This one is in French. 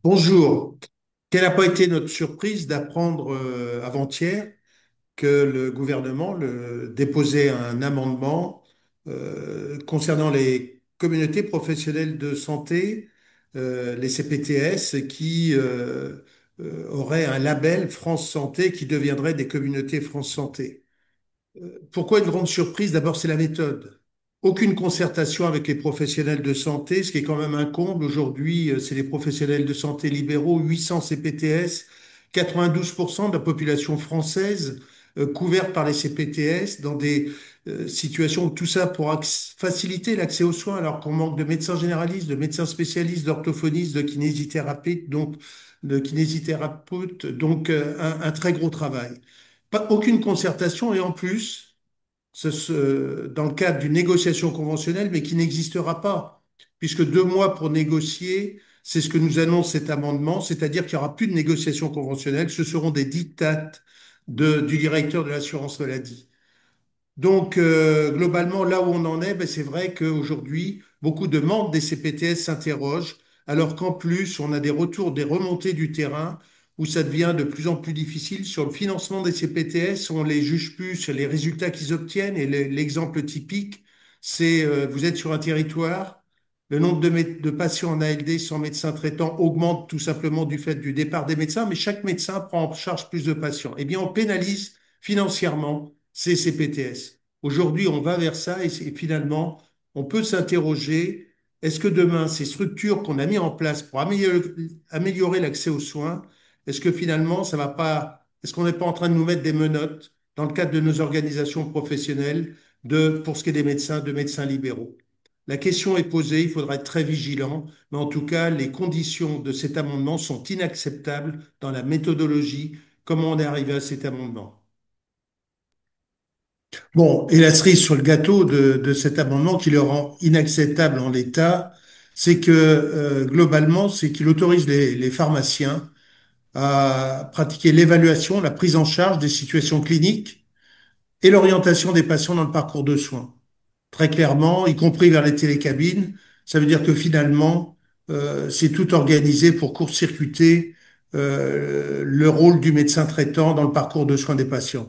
Bonjour. Quelle n'a pas été notre surprise d'apprendre avant-hier que le gouvernement déposait un amendement concernant les communautés professionnelles de santé, les CPTS, qui auraient un label France Santé qui deviendrait des communautés France Santé. Pourquoi une grande surprise? D'abord, c'est la méthode. Aucune concertation avec les professionnels de santé, ce qui est quand même un comble. Aujourd'hui, c'est les professionnels de santé libéraux, 800 CPTS, 92% de la population française couverte par les CPTS dans des situations, tout ça pour faciliter l'accès aux soins, alors qu'on manque de médecins généralistes, de médecins spécialistes, d'orthophonistes, de kinésithérapeutes, donc un très gros travail. Aucune concertation et en plus, dans le cadre d'une négociation conventionnelle, mais qui n'existera pas, puisque 2 mois pour négocier, c'est ce que nous annonce cet amendement, c'est-à-dire qu'il n'y aura plus de négociation conventionnelle, ce seront des dictates du directeur de l'assurance maladie. Donc, globalement, là où on en est, ben, c'est vrai qu'aujourd'hui, beaucoup de membres des CPTS s'interrogent, alors qu'en plus, on a des retours, des remontées du terrain, où ça devient de plus en plus difficile sur le financement des CPTS. On les juge plus sur les résultats qu'ils obtiennent. Et l'exemple typique, c'est vous êtes sur un territoire, le nombre de patients en ALD sans médecin traitant augmente tout simplement du fait du départ des médecins, mais chaque médecin prend en charge plus de patients. Eh bien, on pénalise financièrement ces CPTS. Aujourd'hui, on va vers ça et finalement, on peut s'interroger, est-ce que demain, ces structures qu'on a mis en place pour améliorer l'accès aux soins, est-ce que finalement, ça va pas, est-ce qu'on n'est pas en train de nous mettre des menottes dans le cadre de nos organisations professionnelles pour ce qui est des médecins, de médecins libéraux? La question est posée, il faudra être très vigilant, mais en tout cas, les conditions de cet amendement sont inacceptables dans la méthodologie. Comment on est arrivé à cet amendement? Bon, et la cerise sur le gâteau de cet amendement qui le rend inacceptable en l'état, c'est que globalement, c'est qu'il autorise les pharmaciens à pratiquer l'évaluation, la prise en charge des situations cliniques et l'orientation des patients dans le parcours de soins. Très clairement, y compris vers les télécabines, ça veut dire que finalement, c'est tout organisé pour court-circuiter le rôle du médecin traitant dans le parcours de soins des patients.